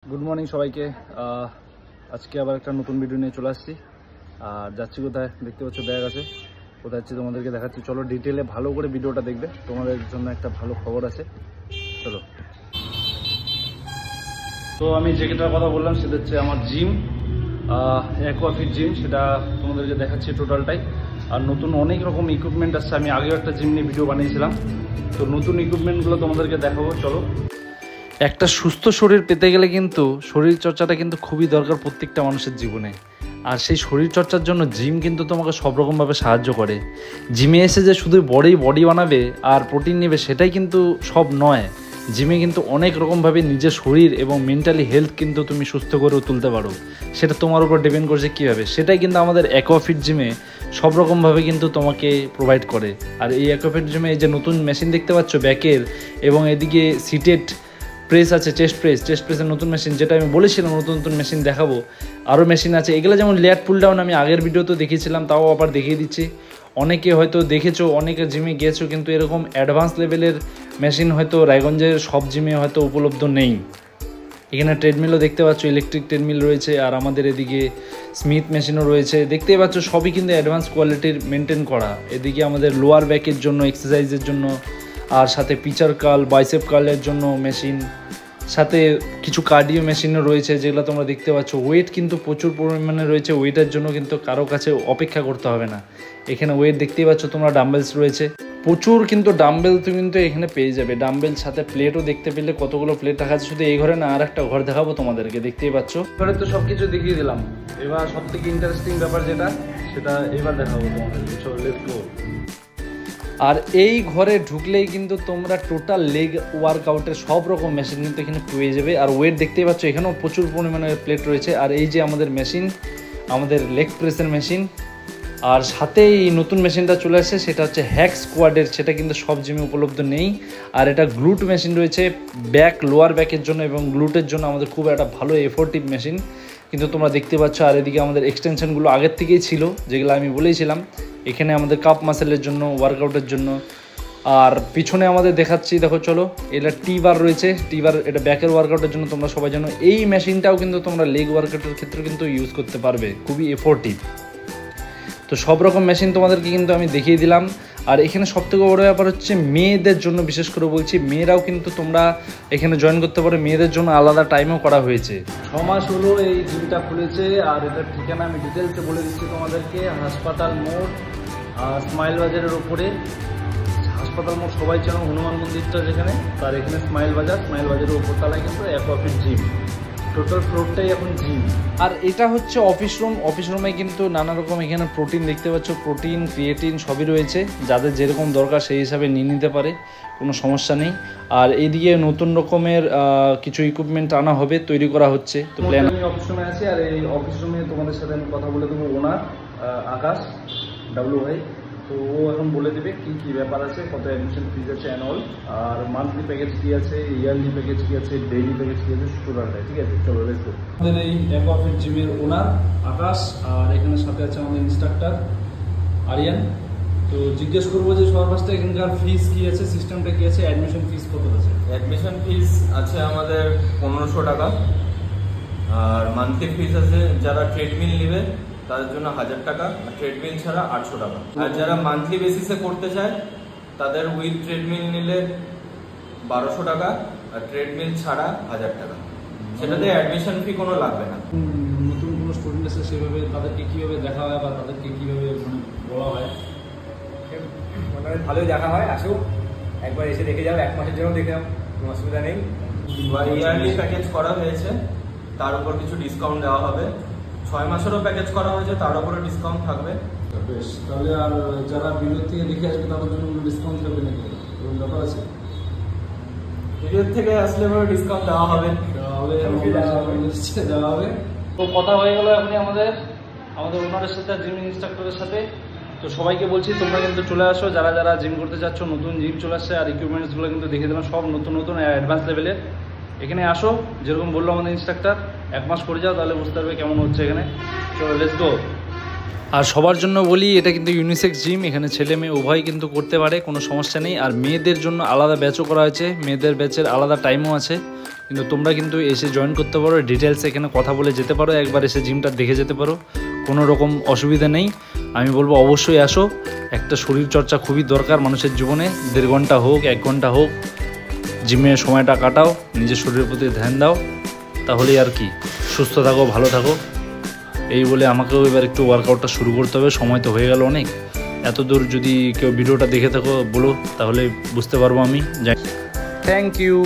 Good morning सबाइके आज के आबार एक नतून भिडियो निये चले आसछि और जाচ্ছি कोथाय देखते पाচ্ছ बैग आछे कोथाय जाচ্ছি তোমাদেরকে দেখাচ্ছি। चलो डिटेले भालो करे भिडियोटा देखबे, তোমাদের জন্য একটা ভালো খবর আছে। चलो तो আমি যেটার কথা বললাম সেটা হচ্ছে আমার জিম অ্যাকোয়াফিট জিম, সেটা তোমাদেরকে দেখাচ্ছি টোটালটাই। আর নতুন অনেক রকম ইকুইপমেন্ট আছে, আমি আগেও একটা জিম নিয়ে ভিডিও বানিয়েছিলাম, তো নতুন ইকুইপমেন্টগুলো তোমাদেরকে দেখাবো। চলো, একটা সুস্থ শরীর পেতে গেলে কিন্তু শরীর চর্চাটা কিন্তু খুবই দরকার প্রত্যেকটা মানুষের জীবনে। আর সেই শরীর চর্চার জন্য জিম কিন্তু তোমাকে সব রকমভাবে সাহায্য করে। জিমে এসে যে শুধু বডি বানাবে আর প্রোটিন নেবে সেটাই কিন্তু সব নয়। জিমে কিন্তু অনেক রকমভাবে নিজের শরীর এবং মেন্টালি হেলথ কিন্তু তুমি সুস্থ করে তুলতে পারো, সেটা তোমার উপর ডিপেন্ড করছে কীভাবে। সেটাই কিন্তু আমাদের অ্যাকোয়াফিট জিমে সব রকমভাবে কিন্তু তোমাকে প্রোভাইড করে। আর এই অ্যাকোয়াফিট জিমে এই যে নতুন মেশিন দেখতে পাচ্ছ ব্যাকের, এবং এদিকে সিটেড প্রেস আছে, চেস্ট প্রেসের নতুন মেশিন, যেটা আমি বলেছিলাম নতুন মেশিন দেখাবো। আরও মেশিন আছে, এগুলো যেমন লেয়ার পুল ডাউন আমি আগের ভিডিওতে দেখিয়েছিলাম, তাও আবার দেখিয়ে দিচ্ছি। অনেকে হয়তো দেখেছো, অনেকে জিমে গিয়েছো, কিন্তু এরকম অ্যাডভান্স লেভেলের মেশিন হয়তো রায়গঞ্জের সব জিমে হয়তো উপলব্ধ নেই। এখানে ট্রেডমিলও দেখতে পাচ্ছ, ইলেকট্রিক ট্রেডমিল রয়েছে, আর আমাদের এদিকে স্মিথ মেশিনও রয়েছে। দেখতেই পাচ্ছ সবই কিন্তু অ্যাডভান্স কোয়ালিটির মেনটেন করা। এদিকে আমাদের লোয়ার ব্যাকের জন্য এক্সারসাইজের জন্য, আর সাথে পিচার কার্ল, বাইসেপ কার্লের জন্য মেশিন, সাথে কিছু কার্ডিও মেশিনও রয়েছে যেগুলো তোমরা দেখতে পাচ্ছ। ওয়েট কিন্তু প্রচুর পরিমাণে রয়েছে, ওয়েটের জন্য কিন্তু কারো কাছে অপেক্ষা করতে হবে না। এখানে ওয়েট দেখতেই পাচ্ছ তোমরা, ডাম্বেলস রয়েছে প্রচুর, কিন্তু ডাম্বেল তুমি কিন্তু এখানে পেয়ে যাবে। ডাম্বেল সাথে প্লেটও দেখতে পেলে, কতগুলো প্লেট রাখা আছে। শুধু এই ঘরে না, আর একটা ঘর দেখাবো তোমাদেরকে, দেখতেই পাচ্ছ। ঘরে তো সব কিছু দেখিয়ে দিলাম, এবার সব থেকে ইন্টারেস্টিং ব্যাপার যেটা, সেটা এবার দেখাবো তোমাদেরকে। চলো লেটস গো। আর এই ঘরে ঢুকলেই কিন্তু তোমরা টোটাল লেগ ওয়ার্কআউটের সব রকম মেশিন কিন্তু এখানে পেয়ে যাবে। আর ওয়েট দেখতেই পাচ্ছ, এখানেও প্রচুর পরিমাণে প্লেট রয়েছে। আর এই যে আমাদের মেশিন, আমাদের লেগ প্রেসের মেশিন, আর সাথে এই নতুন মেশিনটা চলে আসছে, সেটা হচ্ছে হ্যাক স্কোয়াডের, সেটা কিন্তু সব জিমে উপলব্ধ নেই। আর এটা গ্লুট মেশিন রয়েছে ব্যাক, লোয়ার ব্যাকের জন্য এবং গ্লুটের জন্য আমাদের খুব একটা ভালো এফোর্টিভ মেশিন কিন্তু তোমরা দেখতে পাচ্ছ। আর এদিকে আমাদের এক্সটেনশনগুলো আগের থেকেই ছিল, যেগুলো আমি বলেইছিলাম। এখানে আমাদের কাপ মাসেলের জন্য, ওয়ার্কআউটের জন্য। আর পিছনে আমাদের দেখাচ্ছি, দেখো চলো, এটা টি-বার রয়েছে, টি-বার, এটা ব্যাকের ওয়ার্কআউটের জন্য তোমরা সবাই জানো। এই মেশিনটাও কিন্তু তোমরা লেগ ওয়ার্কআউটের ক্ষেত্রে কিন্তু ইউজ করতে পারবে, খুবই এফোর্টিভ। তো সব রকম মেশিন তোমাদেরকে কিন্তু আমি দেখিয়ে দিলাম। আর এখানে সবথেকে বড় ব্যাপার হচ্ছে মেয়েদের জন্য, বিশেষ করে বলছি, মেয়েরাও কিন্তু তোমরা এখানে জয়েন করতে পারো। মেয়েদের জন্য আলাদা টাইমও করা হয়েছে। 6 মাস হলো এই জিমটা খুলেছে। আর এটার ঠিকানা আমি ডিটেলসে বলে দিচ্ছি তোমাদেরকে। হাসপাতাল মোড়, স্মাইল বাজারের ওপরে। হাসপাতাল মোড় সবাই চেনো, হনুমান মন্দিরটা যেখানে, তার এখানে স্মাইল বাজারের ওপরতলায় কিন্তু অ্যাকোয়াফিট জিম, টোটাল ফ্লোরটাই এখন জিম। আর এটা হচ্ছে অফিস রুমে কিন্তু নানা রকম এখানে প্রোটিন দেখতে পাচ্ছ, প্রোটিন, ক্রিয়েটিন সবই রয়েছে। যাদের যেরকম দরকার সেই হিসাবে নিয়ে নিতে পারে, কোনো সমস্যা নেই। আর এইদিকে নতুন রকমের কিছু ইকুইপমেন্ট আনা হবে, তৈরি করা হচ্ছে। তো প্ল্যান, আমি অফিস রুমে আছি, আর এই অফিস রুমে তোমাদের সাথে আমি কথা বলে দেবো ওনার আকাশ ডাব্লিউ ভাই। তো ও এখন বলে দেবে কী কী ব্যাপার আছে, কত অ্যাডমিশন ফিজ আছে অ্যানুয়াল, আর মান্থলি প্যাকেজ কী আছে, ইয়ারলি প্যাকেজ কী আছে, ডেইলি প্যাকেজ কী আছে, টোটালটাই। ঠিক আছে, চলো লেটস গো। আমাদের এই অ্যাকোয়াফিট জিমের ওনার আকাশ, আর এখানে সাথে আছে আমাদের ইনস্ট্রাক্টর আরিয়ান। তো জিজ্ঞেস করবো যে সবার ফার্স্টে এখানকার ফিজ কী আছে, সিস্টেমটা কী আছে, অ্যাডমিশন ফিজ কত আছে? অ্যাডমিশন ফিজ আছে আমাদের 1500 টাকা, আর মান্থলি ফিজ আছে যারা ট্রেডমিল নেবে তাদের জন্য 1000 টাকা, আর ট্রেডমিল ছাড়া 800 টাকা। আর যারা মান্থলি বেসিসে করতে চায় তাদের উইথ ট্রেডমিল নিলে 1200 টাকা, আর ট্রেডমিল ছাড়া 1000 টাকা। সেটাতে অ্যাডমিশন ফি কোনো লাগবে না। নতুন কোনো স্টুডেন্ট আছে সেভাবে তাদেরকে কীভাবে দেখা হয়, বা তাদেরকে কীভাবে বলা হয়? মানে ভালোই দেখা হয়, আসুক একবার এসে দেখে যাও, 1 মাসের জন্য দেখে যাও, কোনো অসুবিধা নেই। ইয়ারলি প্যাকেজ করা হয়েছে, তার উপর কিছু ডিসকাউন্ট দেওয়া হবে। 6 মাসেরও প্যাকেজ করা হয়েছে, তার উপরে ডিসকাউন্ট থাকবে। বেশ, তাহলে আর যারা বিরোধ থেকে দেখে আসবে তাদের জন্য ডিসকাউন্ট থাকবে নাকি, এরকম ব্যাপার আছে? ভিডিও থেকে আসলে ডিসকাউন্ট দেওয়া হবে। দেওয়া হবে। তো কথা হয়ে গেল এখনই আমাদের ওনারের সাথে, জিম ইনস্ট্রাক্টরের সাথে। তো সবাইকে বলছি তোমরা কিন্তু চলে আসো, যারা যারা জিম করতে চাচ্ছ। নতুন জিম চলে আসছে, আর ইকুইপমেন্টসগুলো কিন্তু দেখে দিলাম, সব নতুন অ্যাডভান্স লেভেলের। এখানে আসো, যেরকম বললো আমাদের ইনস্ট্রাক্টর, 1 মাস করে যাও, তাহলে বুঝতে পারবে কেমন হচ্ছে এখানে। চলো লেটস গো। আর সবার জন্য বলি, এটা কিন্তু ইউনিসেক্স জিম, এখানে ছেলে মেয়ে উভয় কিন্তু করতে পারে, কোনো সমস্যা নেই। আর মেয়েদের জন্য আলাদা ব্যাচও করা হয়েছে, মেয়েদের ব্যাচের আলাদা টাইমও আছে। কিন্তু তোমরা কিন্তু এসে জয়েন করতে পারো, ডিটেলস এখানে কথা বলে যেতে পারো, একবার এসে জিমটা দেখে যেতে পারো, কোনো রকম অসুবিধা নেই। আমি বলবো অবশ্যই আসো, একটা শরীরচর্চা খুবই দরকার মানুষের জীবনে, 1.5 ঘন্টা হোক 1 ঘন্টা হোক জিমে সময়টা কাটাও, নিজের শরীরের প্রতি ধ্যান দাও, তাহলেই আর কি সুস্থ থাকো, ভালো থাকো। এই বলে আমাকেও এবার একটু ওয়ার্কআউটটা শুরু করতে হবে, সময় তো হয়ে গেল অনেক। এত দূর যদি কেউ ভিডিওটা দেখে থাকো বলো, তাহলে বুঝতে পারবো আমি। Thank you.